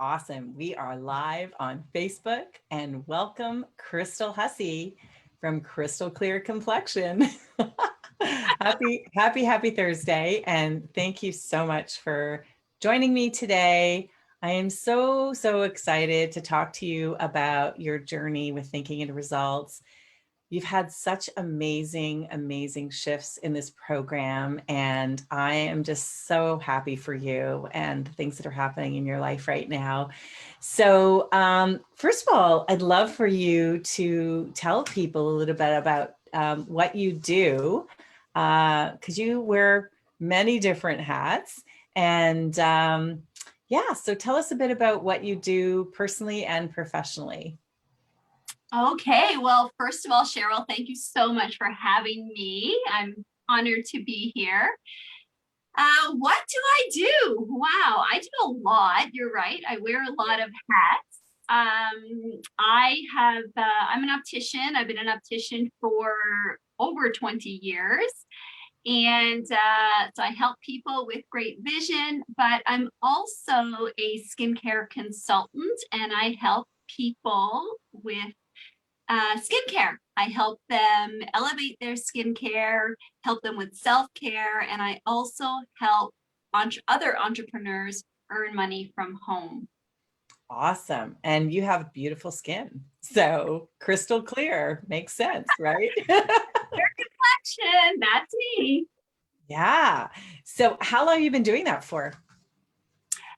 Awesome. We are live on Facebook and welcome Crystal Hussey from Crystal Clear Complexion. Happy Thursday. And thank you so much for joining me today. I am so excited to talk to you about your journey with thinking into results. You've had such amazing shifts in this program, and I am just so happy for you and the things that are happening in your life right now. So first of all, I'd love for you to tell people a little bit about what you do, because you wear many different hats. And yeah, so tell us a bit about what you do personally and professionally. Okay, well, first of all, Cheryl, thank you so much for having me. I'm honored to be here. What do I do? Wow, I do a lot. You're right. I wear a lot of hats. I'm an optician. I've been an optician for over 20 years. And so I help people with great vision, but I'm also a skincare consultant and I help people with skincare. I help them elevate their skincare, help them with self-care, and I also help other entrepreneurs earn money from home. Awesome. And you have beautiful skin. So crystal clear makes sense, right? Hair complexion, that's me. Yeah. So how long have you been doing that for?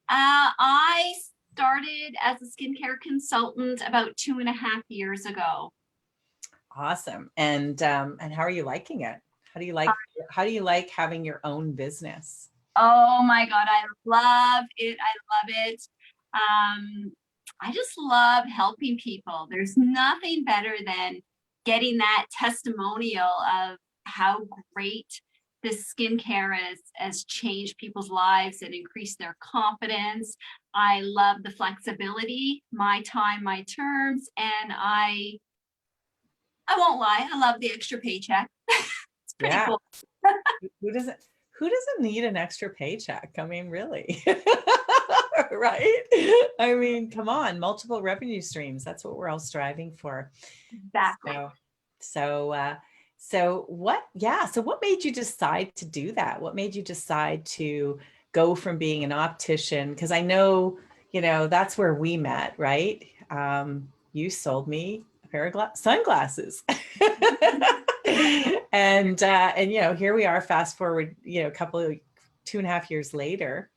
I started as a skincare consultant about 2.5 years ago. Awesome. And how are you liking it? How do you like having your own business? Oh my God, I love it. I love it. I just love helping people. There's nothing better than getting that testimonial of how great this skincare has changed people's lives and increased their confidence. I love the flexibility, my time, my terms, and I won't lie, I love the extra paycheck. It's pretty Yeah. cool. Who doesn't who doesn't need an extra paycheck? I mean, really. Right? I mean, come on, multiple revenue streams. That's what we're all striving for. Exactly. So, so, so what made you decide to do that? What made you decide to go from being an optician? Because I know, that's where we met, right? You sold me a pair of sunglasses. And here we are, fast forward, a couple of 2.5 years later,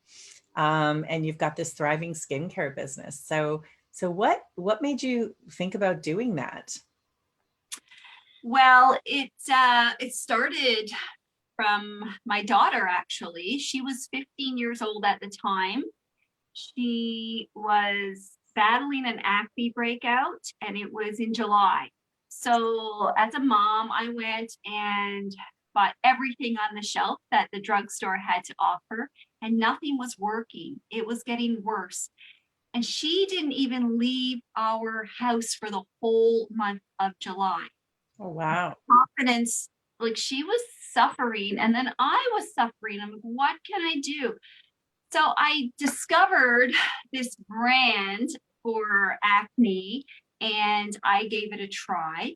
and you've got this thriving skincare business. So what made you think about doing that? Well, it started from my daughter, actually. She was 15 years old at the time. She was battling an acne breakout, and it was in July. So, as a mom, I went and bought everything on the shelf that the drugstore had to offer, and nothing was working. It was getting worse. And she didn't even leave our house for the whole month of July. Oh, wow. Confidence, like she was suffering, and then I was suffering. I'm like, what can I do? So I discovered this brand for acne and I gave it a try.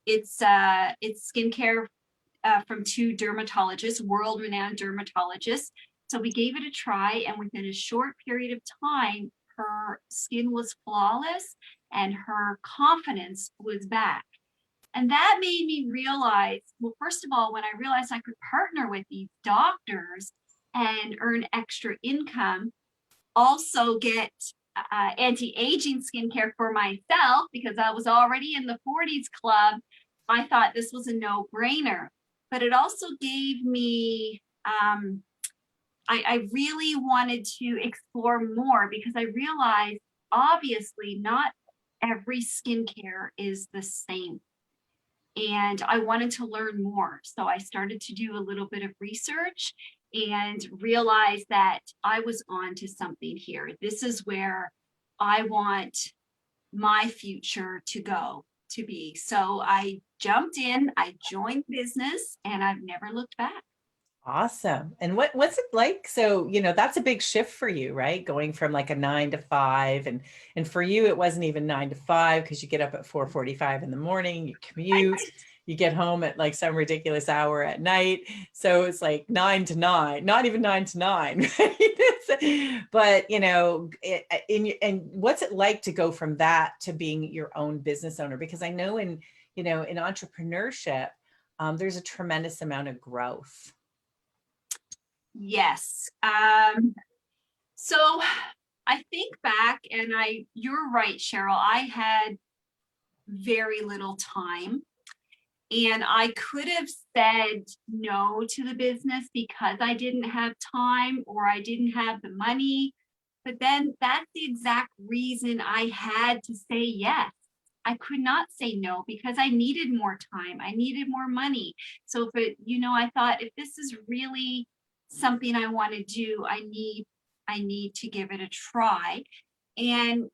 It's skincare from two dermatologists, world-renowned dermatologists. So we gave it a try, and within a short period of time, her skin was flawless and her confidence was back. And that made me realize, well, first of all, when I realized I could partner with these doctors and earn extra income, also get anti-aging skincare for myself because I was already in the 40s club, I thought this was a no-brainer. But it also gave me, I really wanted to explore more because I realized obviously not every skincare is the same and I wanted to learn more. So I started to do a little bit of research and realized that I was on to something here. This is where I want my future to go to be. So I jumped in, I joined business, and I've never looked back. Awesome. And what's it like? So, that's a big shift for you, right? Going from like a 9 to 5, and for you it wasn't even 9 to 5 because you get up at 4:45 in the morning, you commute, you get home at like some ridiculous hour at night. So it's like 9 to 9, not even 9 to 9, right? But and what's it like to go from that to being your own business owner? Because I know in entrepreneurship, there's a tremendous amount of growth. Yes. So I think back and you're right, Cheryl. I had very little time and I could have said no to the business because I didn't have time or I didn't have the money. But then that's the exact reason I had to say yes. I could not say no because I needed more time. I needed more money. So I thought if this is really something I want to do, I need to give it a try. And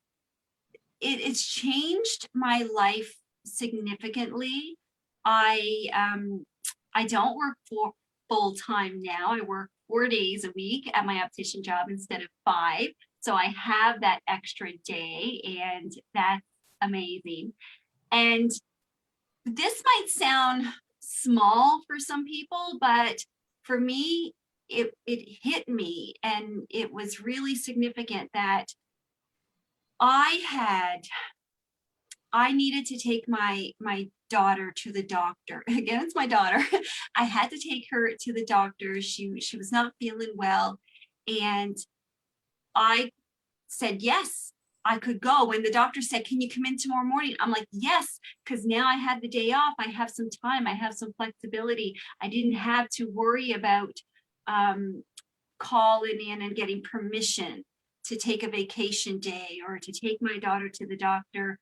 it's changed my life significantly. I don't work full time now. I work 4 days a week at my optician job instead of 5. So I have that extra day, and that's amazing. And this might sound small for some people, but for me, it hit me, and it was really significant that I needed to take my daughter to the doctor. Again, it's my daughter. I had to take her to the doctor. She was not feeling well, and I said yes, I could go. When the doctor said, "Can you come in tomorrow morning?" I'm like, yes, because now I had the day off. I have some time. I have some flexibility. I didn't have to worry about calling in and getting permission to take a vacation day or to take my daughter to the doctor,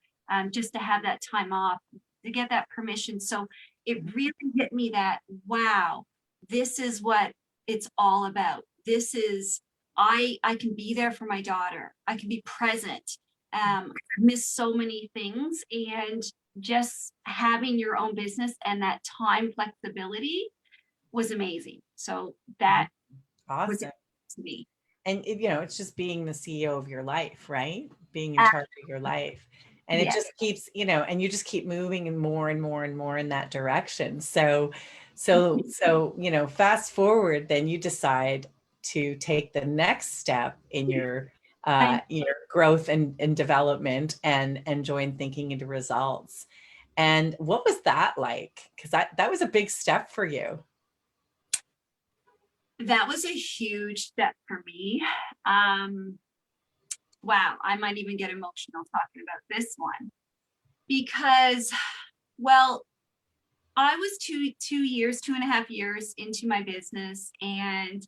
just to have that time off, to get that permission. So it really hit me that, wow, this is what it's all about. This is, I can be there for my daughter. I can be present. I miss so many things, and just having your own business and that time flexibility was amazing. So that was Awesome. it to me. And it's just being the CEO of your life, right? Being in Uh, charge of your life. And it yeah. just keeps, and you just keep moving and more and more and more in that direction. So, fast forward, then you decide to take the next step in your growth and development and join Thinking into Results. And what was that like? Because that was a big step for you. That was a huge step for me. Wow, I might even get emotional talking about this one because, well, I was 2.5 years into my business, and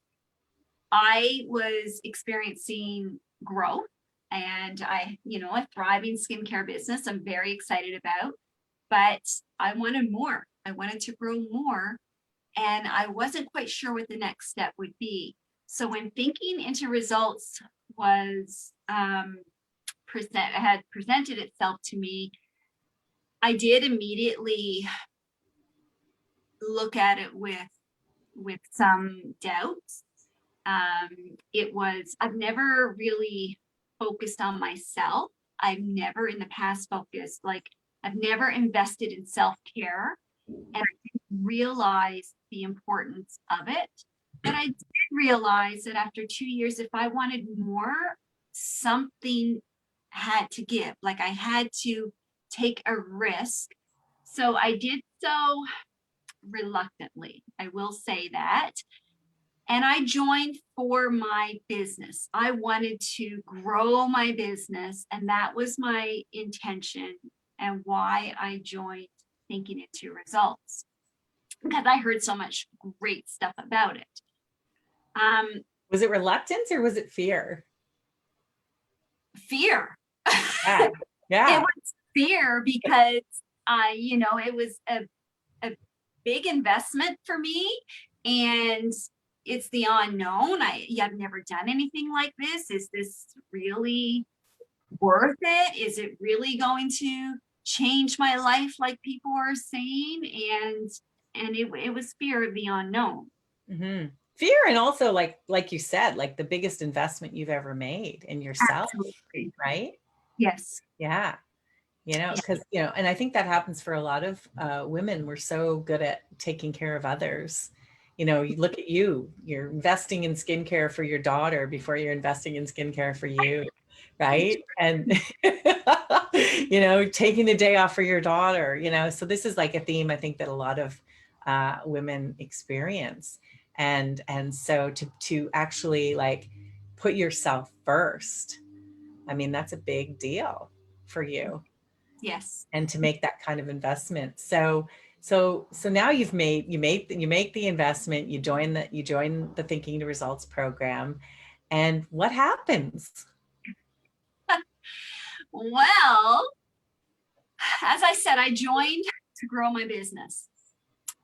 I was experiencing growth, and a thriving skincare business I'm very excited about, but I wanted more. I wanted to grow more, and I wasn't quite sure what the next step would be. So when Thinking into Results was had presented itself to me, I did immediately look at it with some doubts. I've never really focused on myself. I've never in the past I've never invested in self-care, and I didn't realize the importance of it. But I did realize that after 2 years, if I wanted more, something had to give. Like I had to take a risk. So I did so reluctantly. I will say that. And I joined for my business. I wanted to grow my business, and that was my intention and why I joined Thinking into Results, because I heard so much great stuff about it. Was it reluctance or was it fear? Fear. Yeah. It Yeah. was fear because it was a big investment for me, and it's the unknown. I've never done anything like this. Is this really worth it? Is it really going to change my life like people are saying? And it was fear of the unknown. Mm-hmm. Fear, and also like you said, like the biggest investment you've ever made in yourself, Absolutely. right? Yes. Yeah. Yeah. Because, and I think that happens for a lot of women. We're so good at taking care of others. You look at you're investing in skincare for your daughter before you're investing in skincare for you, right? And, taking the day off for your daughter, so this is like a theme I think that a lot of women experience. And so to actually like put yourself first, I mean, that's a big deal for you, Yes. and to make that kind of investment. So now you make the investment, you join the Thinking to Results program, and what happens? Well, as I said, I joined to grow my business,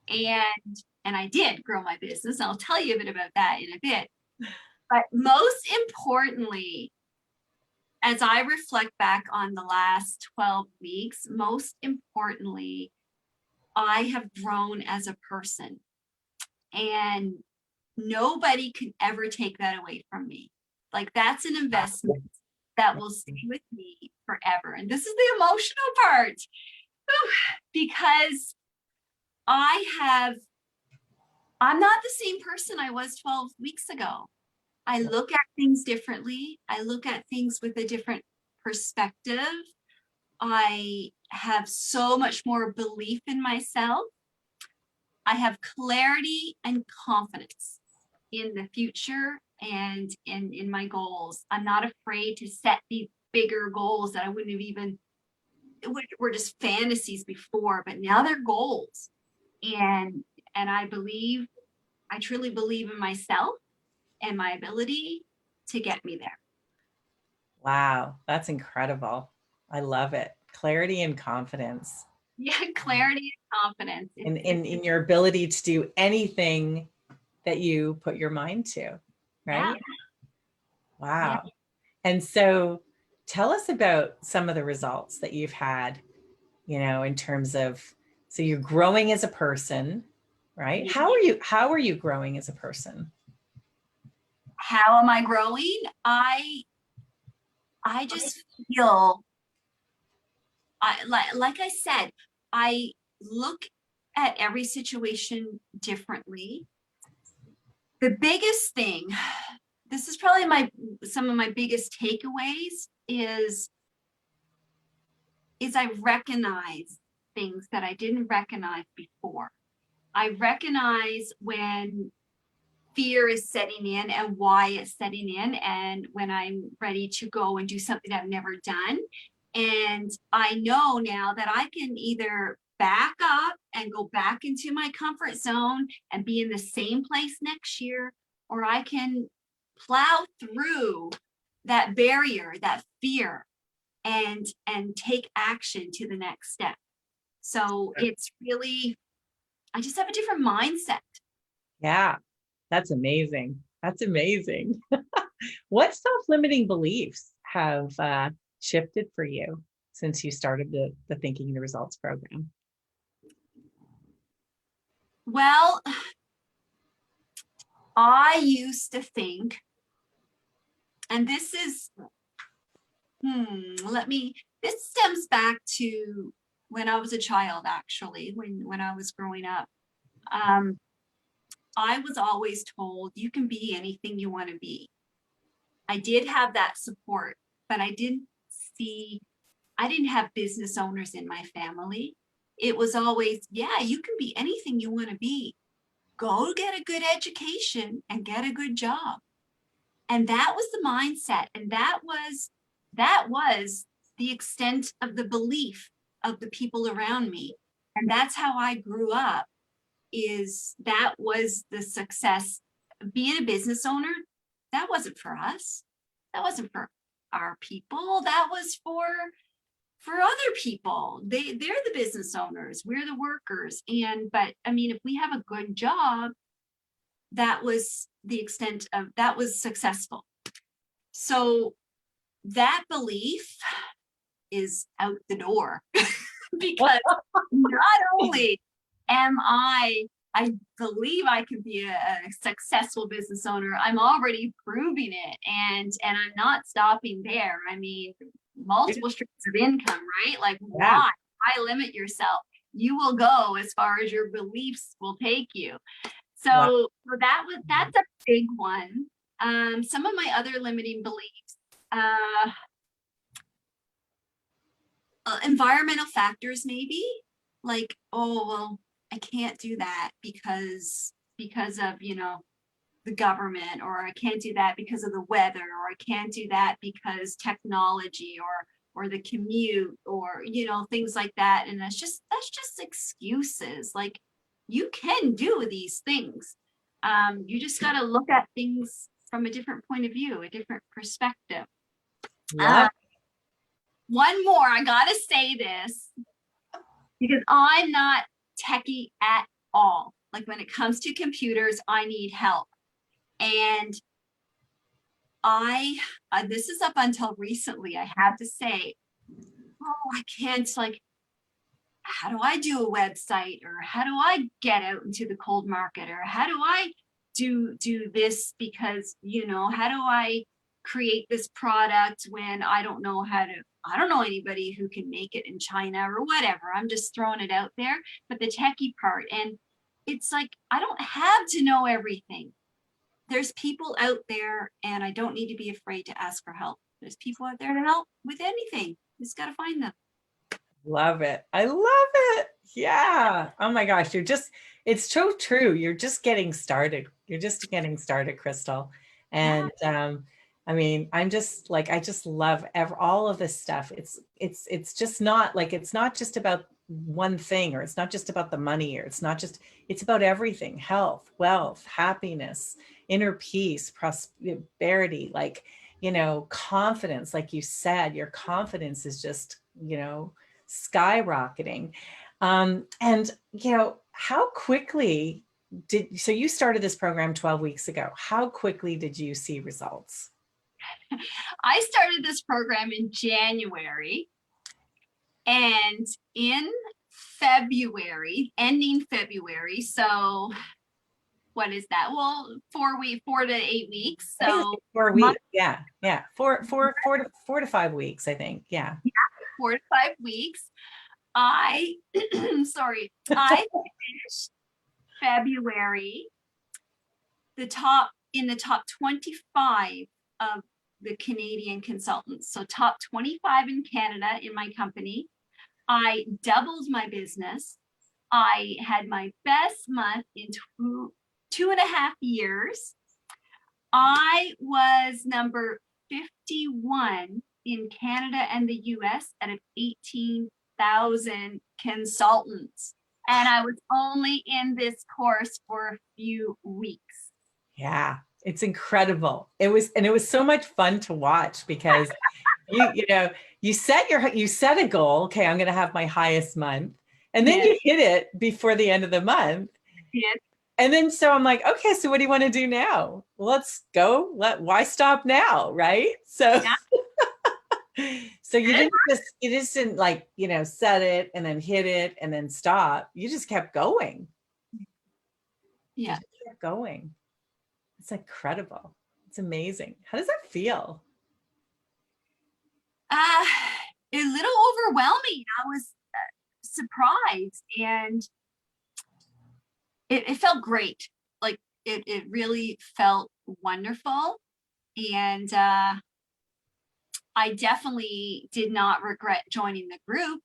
and I did grow my business. I'll tell you a bit about that in a bit. But most importantly, as I reflect back on the last 12 weeks, most importantly, I have grown as a person, and nobody can ever take that away from me. Like, that's an investment that will stay with me forever. And this is the emotional part. Whew, because I'm not the same person I was 12 weeks ago. I look at things differently. I look at things with a different perspective. I have so much more belief in myself. I have clarity and confidence in the future and in my goals. I'm not afraid to set these bigger goals that I wouldn't have even, were just fantasies before, but now they're goals. And I truly believe in myself and my ability to get me there. Wow, that's incredible. I love it. Clarity and confidence Yeah, clarity and confidence. in your ability to do anything that you put your mind to, Yeah, right? yeah. Wow. And so tell us about some of the results that you've had, in terms of, so you're growing as a person, right? Yeah. How are you growing as a person? How am I growing? I just feel like I said, I look at every situation differently. The biggest thing, this is probably some of my biggest takeaways is I recognize things that I didn't recognize before. I recognize when fear is setting in and why it's setting in, and when I'm ready to go and do something I've never done. And I know now that I can either back up and go back into my comfort zone and be in the same place next year, or I can plow through that barrier, that fear, and take action to the next step. So it's really, I just have a different mindset. Yeah, that's amazing. That's amazing. What self-limiting beliefs have shifted for you since you started the Thinking the Results program? Well, I used to think, and this stems back to when I was a child, actually, when I was growing up. Um, I was always told you can be anything you want to be. I did have that support, but I didn't have business owners in my family. It was always, yeah, you can be anything you want to be. Go get a good education and get a good job. And that was the mindset. And that was the extent of the belief of the people around me. And that's how I grew up, is that was the success. Being a business owner, that wasn't for us. That wasn't for our people. That was for other people. They're the business owners. We're the workers. But I mean, if we have a good job, that was the extent of that was successful. So that belief is out the door because not only am I I believe I could be a successful business owner. I'm already proving it, and I'm not stopping there. I mean, multiple streams of income, right? Like, Yeah. why limit yourself? You will go as far as your beliefs will take you. Wow. So that's a big one. Some of my other limiting beliefs, environmental factors, maybe, like, oh well, I can't do that because of, you know, the government, or I can't do that because of the weather, or I can't do that because technology, or the commute, or, you know, things like that. And that's just excuses. Like, you can do these things. You just got to look at things from a different point of view, a different perspective. Love. One more, I gotta say this, because I'm not techie at all. Like, when it comes to computers, I need help. And this is up until recently, I have to say, oh, I can't, like, how do I do a website, or how do I get out into the cold market, or how do I do this, because, you know, how do I create this product when I don't know I don't know anybody who can make it in China or whatever. I'm just throwing it out there. But the techie part, and it's like, I don't have to know everything. There's people out there, and I don't need to be afraid to ask for help. There's people out there to help with anything. Just got to find them. Love it. I love it. Yeah. Oh my gosh. It's so true. You're just getting started. You're just getting started, Crystal. And I mean, I'm just like, I just love all of this stuff. It's just not like, it's not just about one thing, or it's not just about the money, or it's about everything: health, wealth, happiness, inner peace, prosperity, like, you know, confidence. Like you said, your confidence is just, you know, skyrocketing. And, you know, how quickly so you started this program 12 weeks ago. How quickly did you see results? I started this program in January, and in February, ending February. So what is that? Well, 4 to 8 weeks. So 4 weeks. Yeah. Yeah. 4 to 5 weeks, I think. Yeah. 4 to 5 weeks. I, sorry, I finished February in the top 25 of the Canadian consultants. So top 25 in Canada in my company. I doubled my business. I had my best month in 2.5 years. I was number 51 in Canada and the US out of 18,000 consultants. And I was only in this course for a few weeks. Yeah. It's incredible. It was so much fun to watch, because you know, you set a goal. Okay, I'm going to have my highest month. And then you hit it before the end of the month. Yes. And then, so I'm like, okay, so what do you want to do now? Let's go. Why stop now? Right. So, so you didn't like, you know, set it and then hit it and then stop. You just kept going. Yeah. You just kept going. It's incredible. It's amazing. How does that feel? A little overwhelming. I was surprised, and it felt great. Like, it really felt wonderful. And I definitely did not regret joining the group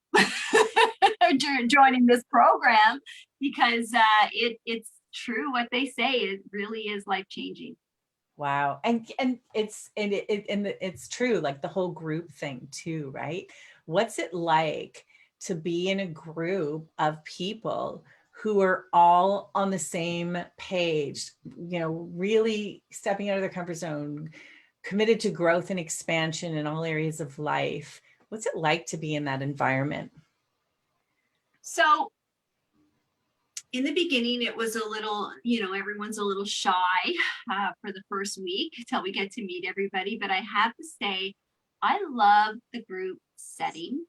or joining this program, because it's true what they say. It really is life-changing. Wow. And it's true, like the whole group thing too, right? What's it like to be in a group of people who are all on the same page, you know, really stepping out of their comfort zone, committed to growth and expansion in all areas of life? What's it like to be in that environment? So in the beginning, it was a little, you know, everyone's a little shy for the first week till we get to meet everybody. But I have to say, I love the group setting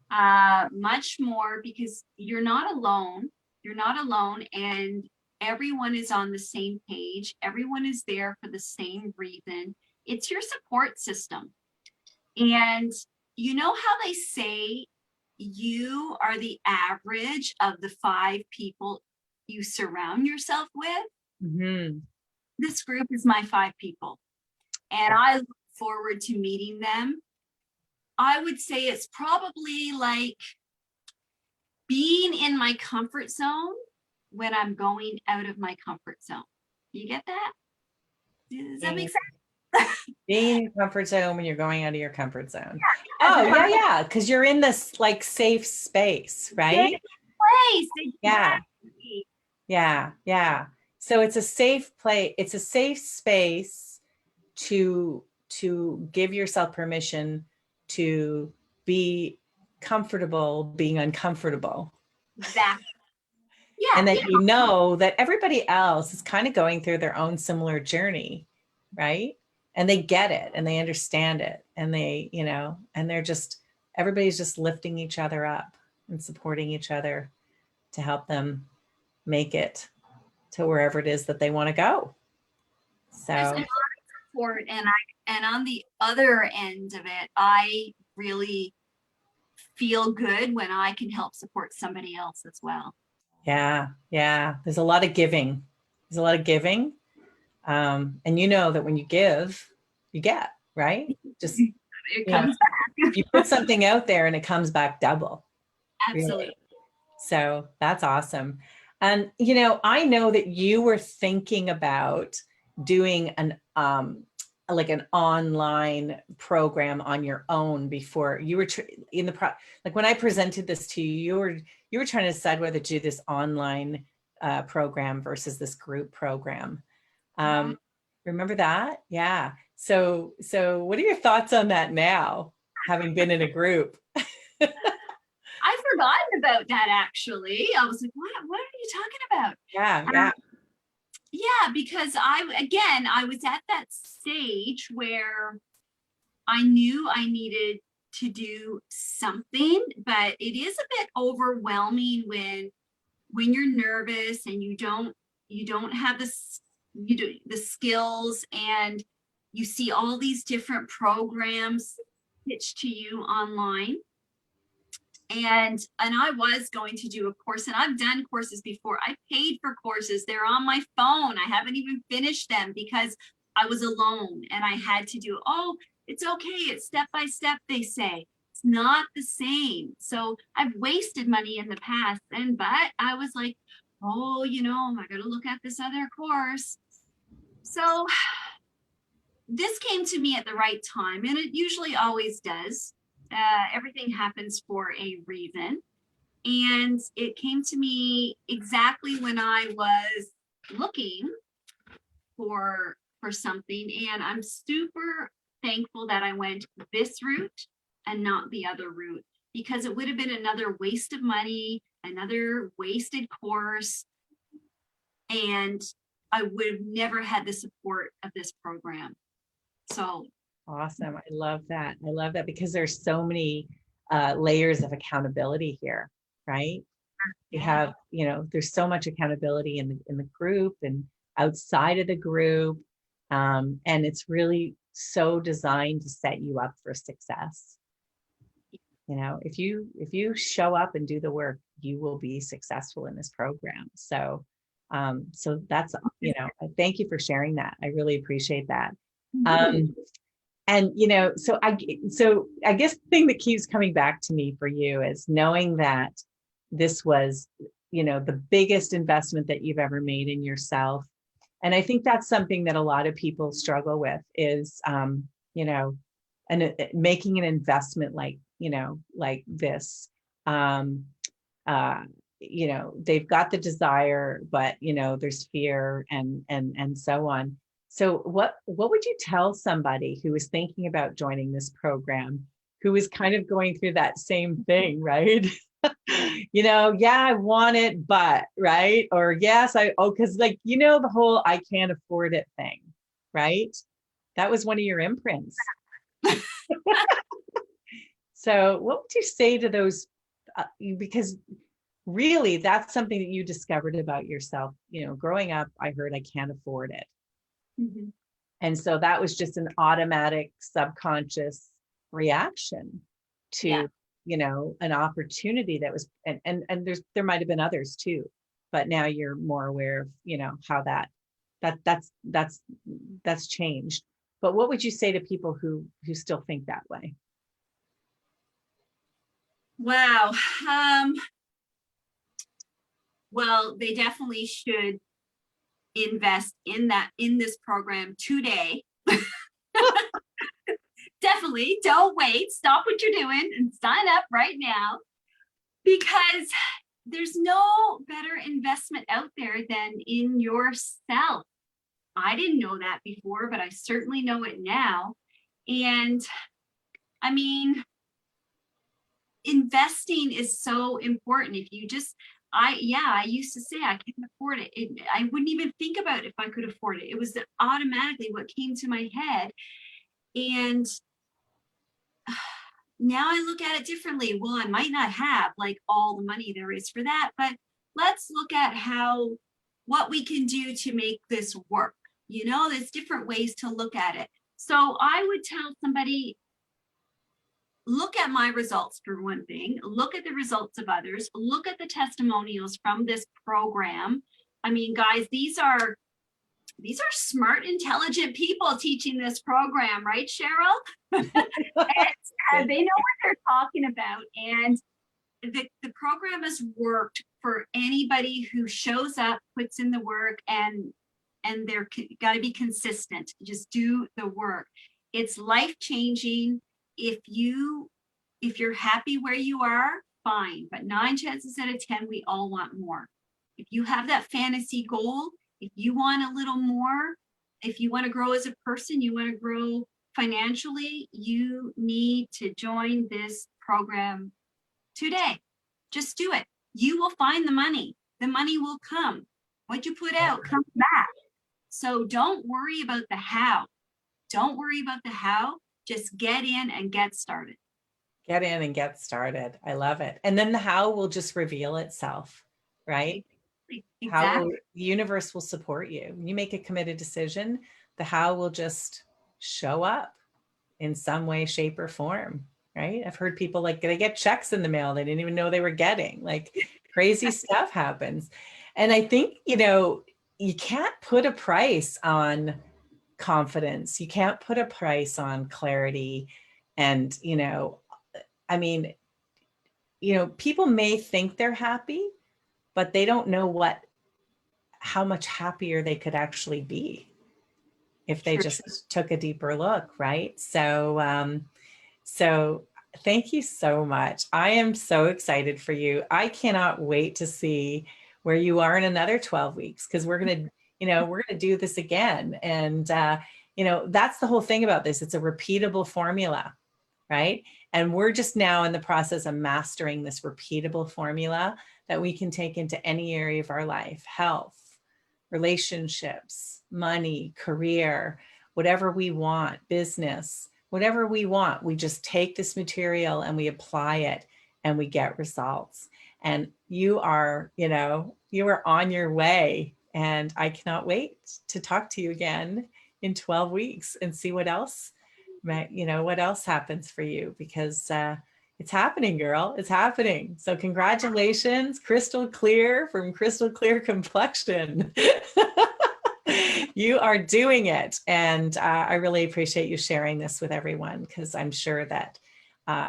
much more, because you're not alone. You're not alone, and everyone is on the same page. Everyone is there for the same reason. It's your support system. And you know how they say you are the average of the 5 people you surround yourself with? Mm-hmm. This group is my 5 people, and I look forward to meeting them. I would say it's probably like being in my comfort zone when I'm going out of my comfort zone. You get that? Does that make sense? Being in your comfort zone when you're going out of your comfort zone. Yeah, Oh, yeah, yeah. Because you're in this like safe space, right? place. Yeah, Exactly. yeah, yeah. So it's a safe place. It's a safe space to give yourself permission to be comfortable being uncomfortable. Exactly. And Yeah, that yeah, you know that everybody else is kind of going through their own similar journey, right? And they get it and they understand it and they, you know, and they're just, everybody's just lifting each other up and supporting each other to help them make it to wherever it is that they want to go. there's a So lot of support, and on the other end of it, I really feel good when I can help support somebody else as well. yeah, yeah, there's a lot of giving. There's a lot of giving. And you know that when you give, you get, right? Just, It you know, comes you put something out there and it comes back double, absolutely. really. So that's awesome. And, you know that you were thinking about doing an, like an online program on your own before you were in the like when I presented this to you, you were trying to decide whether to do this online program versus this group program. Mhm. Remember that? Yeah. So what are your thoughts on that now, having been in a group? I forgotten about that actually. I was like, what are you talking about? Yeah, yeah. Yeah, because I was at that stage where I knew I needed to do something, but it is a bit overwhelming when you're nervous and you don't have the skills, and you see all these different programs pitched to you online. And I was going to do a course, and I've done courses before. I paid for courses. They're on my phone. I haven't even finished them because I was alone and I had to do, oh, it's okay. It's step by step, they say. It's not the same. So I've wasted money in the past. But I was like, oh, I got to look at this other course. So this came to me at the right time, and it usually always does. Everything happens for a reason. And it came to me exactly when I was looking for something. And I'm super thankful that I went this route and not the other route, because it would have been another waste of money, another wasted course, and I would have never had the support of this program. So Awesome. I love that. I love that because there's so many layers of accountability here, right? You have, there's so much accountability in the group and outside of the group. And it's really so designed to set you up for success. If you show up and do the work, you will be successful in this program. So that's, thank you for sharing that. I really appreciate that. And so I guess the thing that keeps coming back to me for you is knowing that this was, the biggest investment that you've ever made in yourself. And I think that's something that a lot of people struggle with is, making an investment like this. They've got the desire, but there's fear and so on. So what would you tell somebody who is thinking about joining this program, who is kind of going through that same thing, right? Yeah, I want it, but right? Or yes, because the whole I can't afford it thing, right? That was one of your imprints. So what would you say to those? Because really, that's something that you discovered about yourself. You know, growing up, I heard I can't afford it. Mhm. And so that was just an automatic subconscious reaction Yeah. to, you know, an opportunity that was, and there might have been others too, but now you're more aware of, you know, how that's changed. But what would you say to people who still think that way? Wow. Um, well, they definitely should invest in this program today. Definitely don't wait. Stop what you're doing and sign up right now, because there's no better investment out there than in yourself. I didn't know that before, but I certainly know it now. And I mean, investing is so important. If you just, I used to say I can't afford it. I wouldn't even think about if I could afford it. It was automatically what came to my head. And now I look at it differently. Well, I might not have like all the money there is for that, but let's look at what we can do to make this work. You know, there's different ways to look at it. So I would tell somebody, look at my results for one thing, look at the results of others, look at the testimonials from this program. I mean, guys, these are smart, intelligent people teaching this program, right, Cheryl? And they know what they're talking about. And the program has worked for anybody who shows up, puts in the work, and they're got to be consistent. Just do the work. It's life changing. If you're happy where you are, fine. But 9 chances out of 10, we all want more. If you have that fantasy goal, if you want a little more, if you want to grow as a person, you want to grow financially, you need to join this program today. Just do it. You will find the money. The money will come. What you put out comes back. So don't worry about the how. Don't worry about the how. Just get in and get started. Get in and get started. I love it. And then the how will just reveal itself, right? How will Exactly. the universe will support you. When you make a committed decision, the how will just show up in some way, shape, or form, right? I've heard people like they get checks in the mail they didn't even know they were getting. Like crazy stuff happens. And I think, you know, you can't put a price on confidence. You can't put a price on clarity. And, you know, I mean, you know, people may think they're happy, but they don't know how much happier they could actually be if they True. just took a deeper look, right? So thank you so much. I am so excited for you. I cannot wait to see where you are in another 12 weeks, because we're going to, you know, we're going to do this again. And, you know, that's the whole thing about this. It's a repeatable formula, right? And we're just now in the process of mastering this repeatable formula that we can take into any area of our life: health, relationships, money, career, whatever we want, business, whatever we want. We just take this material and we apply it and we get results. And you are, you know, you are on your way. And I cannot wait to talk to you again in 12 weeks and see what else, you know, what else happens for you, because it's happening, girl. It's happening. So congratulations, Crystal Clear from Crystal Clear Complexion. You are doing it. And I really appreciate you sharing this with everyone, because I'm sure that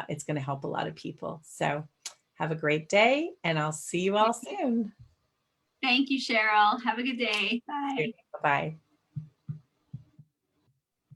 it's going to help a lot of people. So have a great day, and I'll see you all soon. Thank you, Cheryl. Have a good day. Bye. Bye-bye.